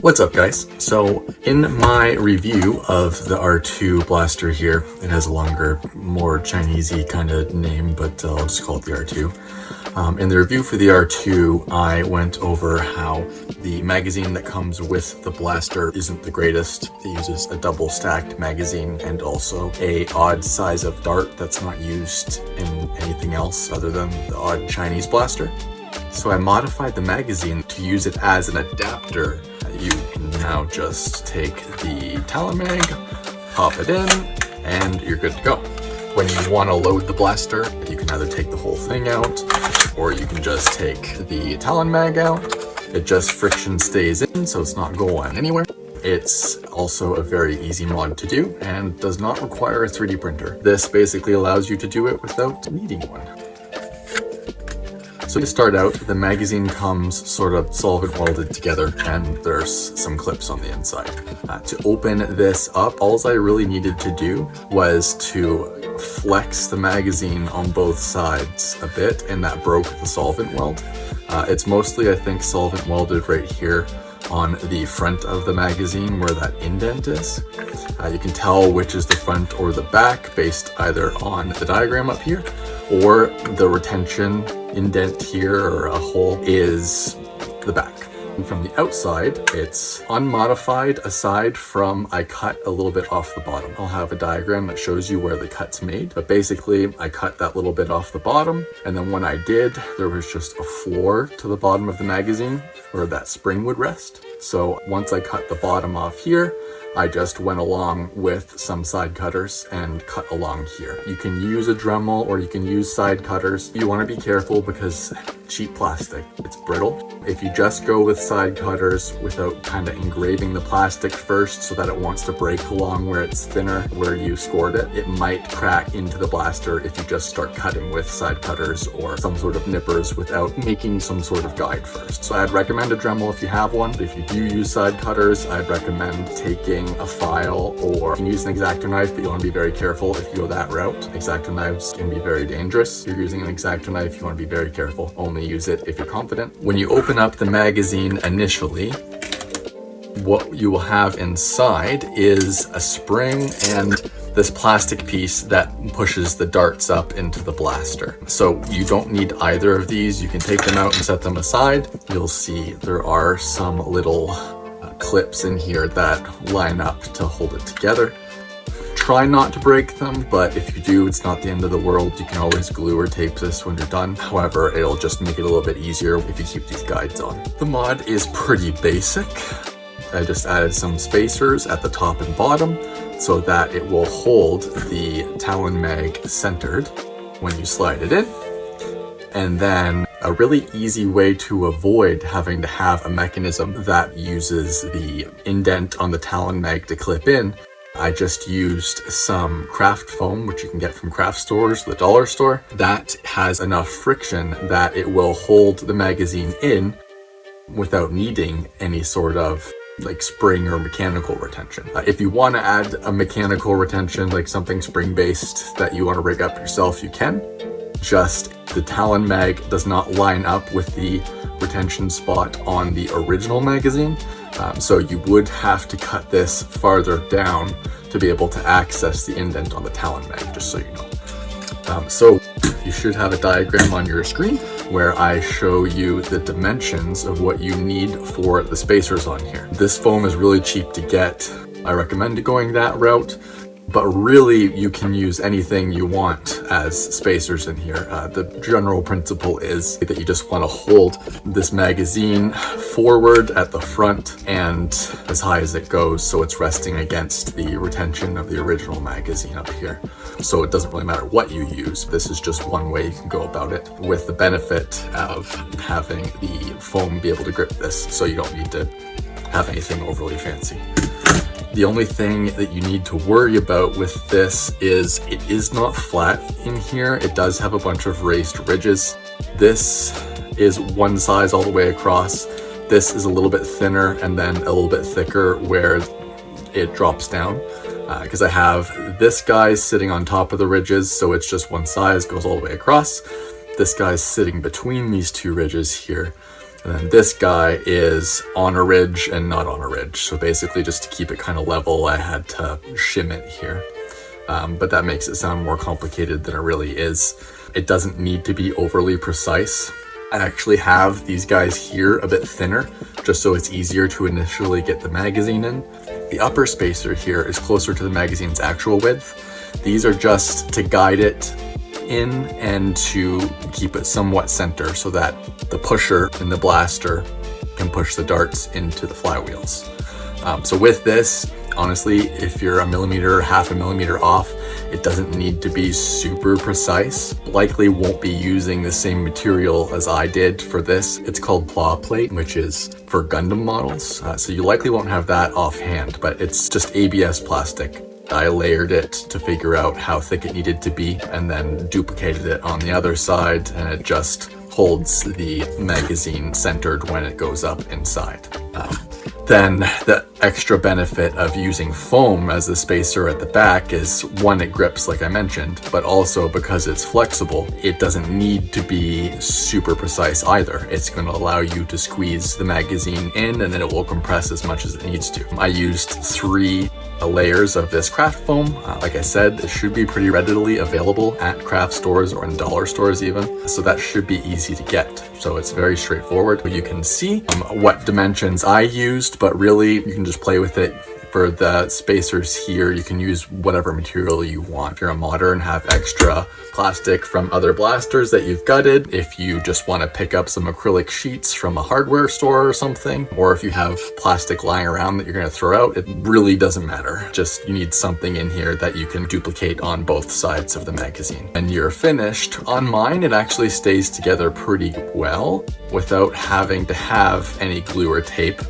What's up, guys? So in my review of the R2 blaster here, it has a longer, more Chinesey kind of name, but I'll just call it the R2. In the review for the R2, I went over how the magazine that comes with the blaster isn't the greatest. It uses a double stacked magazine and also a odd size of dart that's not used in anything else other than the odd Chinese blaster. So I modified the magazine to use it as an adapter. You can now just take the Talon mag, pop it in, and you're good to go. When you want to load the blaster, you can either take the whole thing out, or you can just take the Talon mag out. It just friction stays in, so it's not going anywhere. It's also a very easy mod to do, and does not require a 3D printer. This basically allows you to do it without needing one. So to start out, the magazine comes sort of solvent welded together, and there's some clips on the inside. To open this up, all I really needed to do was to flex the magazine on both sides a bit, and that broke the solvent weld. It's mostly, I think, solvent welded right here on the front of the magazine where that indent is. You can tell which is the front or the back based either on the diagram up here or the retention indent here or a hole is the back. And from the outside, it's unmodified aside from I cut a little bit off the bottom. I'll have a diagram that shows you where the cut's made, but basically I cut that little bit off the bottom, and then when I did, there was just a floor to the bottom of the magazine where that spring would rest. So once I cut the bottom off here, I just went along with some side cutters and cut along here. You can use a Dremel or you can use side cutters. You want to be careful because cheap plastic, it's brittle. If you just go with side cutters without kind of engraving the plastic first so that it wants to break along where it's thinner, where you scored it, it might crack into the blaster if you just start cutting with side cutters or some sort of nippers without making some sort of guide first. So I'd recommend a Dremel if you have one. If you do use side cutters, I'd recommend taking a file, or you can use an X-Acto knife, but you want to be very careful if you go that route. X-Acto knives can be very dangerous. If you're using an X-Acto knife, you want to be very careful. Only use it if you're confident. When you open up the magazine initially, what you will have inside is a spring and this plastic piece that pushes the darts up into the blaster. So you don't need either of these. You can take them out and set them aside. You'll see there are some little clips in here that line up to hold it together. Try not to break them, but if you do, it's not the end of the world. You can always glue or tape this when you're done. However, it'll just make it a little bit easier if you keep these guides on. The mod is pretty basic. I just added some spacers at the top and bottom so that it will hold the Talon mag centered when you slide it in. And then a really easy way to avoid having to have a mechanism that uses the indent on the Talon mag to clip in, I just used some craft foam, which you can get from craft stores, the dollar store. That has enough friction that it will hold the magazine in without needing any sort of like spring or mechanical retention. If you want to add a mechanical retention, like something spring-based that you want to rig up yourself, you can. Just the Talon mag does not line up with the retention spot on the original magazine. So you would have to cut this farther down to be able to access the indent on the Talon mag, just so you know. So you should have a diagram on your screen where I show you the dimensions of what you need for the spacers on here. This foam is really cheap to get. I recommend going that route. But really, you can use anything you want as spacers in here. The general principle is that you just want to hold this magazine forward at the front and as high as it goes, so it's resting against the retention of the original magazine up here. So it doesn't really matter what you use. This is just one way you can go about it, with the benefit of having the foam be able to grip this, so you don't need to have anything overly fancy. The only thing that you need to worry about with this is it is not flat in here. It does have a bunch of raised ridges. This is one size all the way across. This is a little bit thinner and then a little bit thicker where it drops down. Because I have this guy sitting on top of the ridges, so it's just one size, goes all the way across. This guy's sitting between these two ridges here. And then this guy is on a ridge and not on a ridge. So basically just to keep it kind of level, I had to shim it here. But that makes it sound more complicated than it really is. It doesn't need to be overly precise. I actually have these guys here a bit thinner, just so it's easier to initially get the magazine in. The upper spacer here is closer to the magazine's actual width. These are just to guide it in and to keep it somewhat center so that the pusher in the blaster can push the darts into the flywheels. So with this, honestly, if you're a millimeter, half a millimeter off, it doesn't need to be super precise. Likely won't be using the same material as I did for this. It's called claw plate, which is for Gundam models. So you likely won't have that offhand, but it's just ABS plastic. I layered it to figure out how thick it needed to be and then duplicated it on the other side, and it just holds the magazine centered when it goes up inside. Then the extra benefit of using foam as the spacer at the back is, one, it grips like I mentioned, but also because it's flexible, it doesn't need to be super precise either. It's going to allow you to squeeze the magazine in and then it will compress as much as it needs to. I used 3 layers of this craft foam. Like I said, it should be pretty readily available at craft stores or in dollar stores even, so that should be easy to get. So it's very straightforward. You can see what dimensions I used, but really you can just play with it. For the spacers here, you can use whatever material you want. If you're a modder and have extra plastic from other blasters that you've gutted, if you just want to pick up some acrylic sheets from a hardware store or something, or if you have plastic lying around that you're going to throw out, it really doesn't matter. Just you need something in here that you can duplicate on both sides of the magazine. And you're finished. On mine, it actually stays together pretty well without having to have any glue or tape.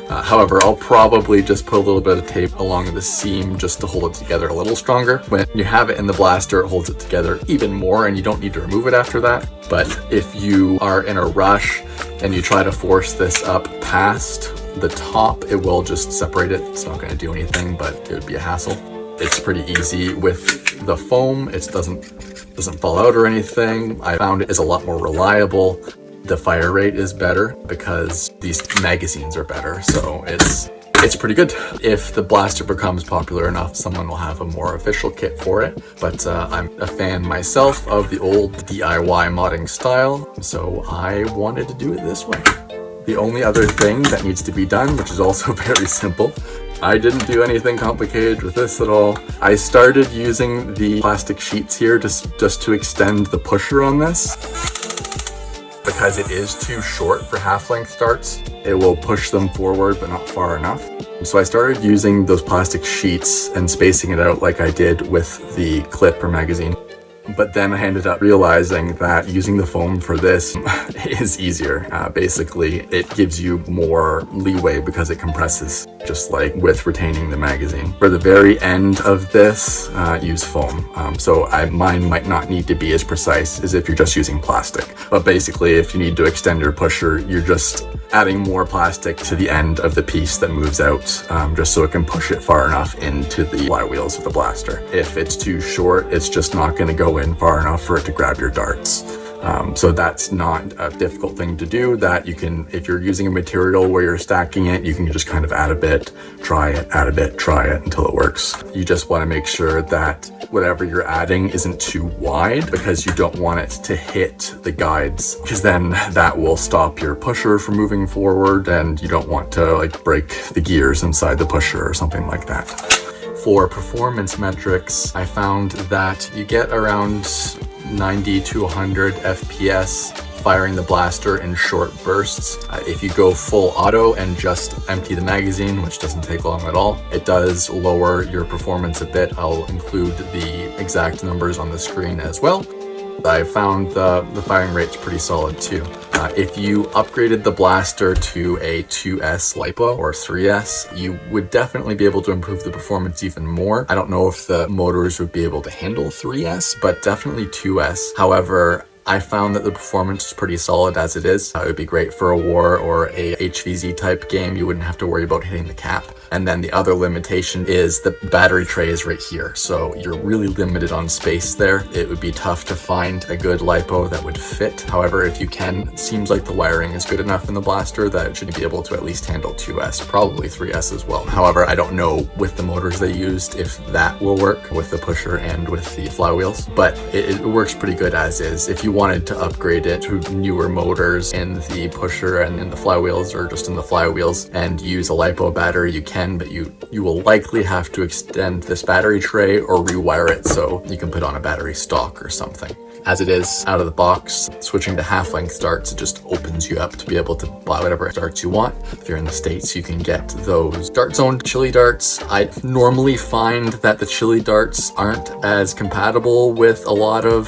However, I'll probably just put a little bit of tape along the seam just to hold it together a little stronger. When you have it in the blaster, it holds it together even more and you don't need to remove it after that. But if you are in a rush and you try to force this up past the top, it will just separate it. It's not going to do anything, but it would be a hassle. It's pretty easy with the foam. It doesn't fall out or anything. I found it is a lot more reliable. The fire rate is better because these magazines are better, so it's pretty good. If the blaster becomes popular enough, someone will have a more official kit for it, but I'm a fan myself of the old DIY modding style, so I wanted to do it this way. The only other thing that needs to be done, which is also very simple, I didn't do anything complicated with this at all. I started using the plastic sheets here just to extend the pusher on this. Because it is too short for half-length darts, it will push them forward but not far enough. So I started using those plastic sheets and spacing it out like I did with the clip or magazine. But then I ended up realizing that using the foam for this is easier. Basically, it gives you more leeway because it compresses, just like with retaining the magazine. For the very end of this, use foam. So mine might not need to be as precise as if you're just using plastic. But basically, if you need to extend your pusher, you're just adding more plastic to the end of the piece that moves out, just so it can push it far enough into the flywheels of the blaster. If it's too short, it's just not going to go in far enough for it to grab your darts. So that's not a difficult thing to do. That you can, if you're using a material where you're stacking it, you can just kind of add a bit, try it, add a bit, try it until it works. You just want to make sure that whatever you're adding isn't too wide, because you don't want it to hit the guides, because then that will stop your pusher from moving forward, and you don't want to like break the gears inside the pusher or something like that. For performance metrics, I found that you get around 90 to 100 FPS firing the blaster in short bursts. If you go full auto and just empty the magazine, which doesn't take long at all, it does lower your performance a bit. I'll include the exact numbers on the screen as well. I found the firing rate's pretty solid too. If you upgraded the blaster to a 2S LiPo or 3S, you would definitely be able to improve the performance even more. I don't know if the motors would be able to handle 3S, but definitely 2S. However, I found that the performance is pretty solid as it is. It would be great for a war or a HVZ type game. You wouldn't have to worry about hitting the cap. And then the other limitation is the battery tray is right here. So you're really limited on space there. It would be tough to find a good LiPo that would fit. However, if you can, it seems like the wiring is good enough in the blaster that it should be able to at least handle 2S, probably 3S as well. However, I don't know with the motors they used if that will work with the pusher and with the flywheels, but it works pretty good as is. If you wanted to upgrade it to newer motors in the pusher and in the flywheels, or just in the flywheels, and use a LiPo battery, you can, but you will likely have to extend this battery tray or rewire it so you can put on a battery stock or something. As it is, out of the box, switching to half-length darts, it just opens you up to be able to buy whatever darts you want. If you're in the States, you can get those Dart Zone chili darts. I normally find that the chili darts aren't as compatible with a lot of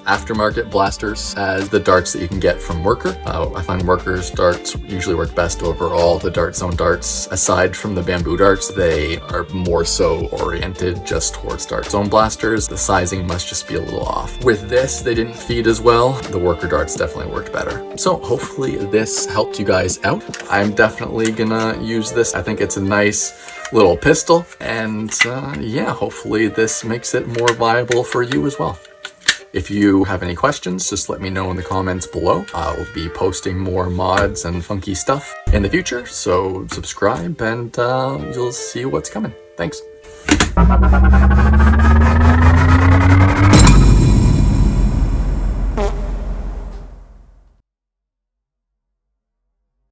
aftermarket blasters as the darts that you can get from Worker. I find Worker's darts usually work best over all the Dart Zone darts. Aside from the bamboo darts, they are more so oriented just towards Dart Zone blasters. The sizing must just be a little off. With this, they didn't feed as well. The Worker darts definitely worked better. So hopefully this helped you guys out. I'm definitely gonna use this. I think it's a nice little pistol, and yeah, hopefully this makes it more viable for you as well. If you have any questions, just let me know in the comments below. I'll be posting more mods and funky stuff in the future, so subscribe and you'll see what's coming. Thanks.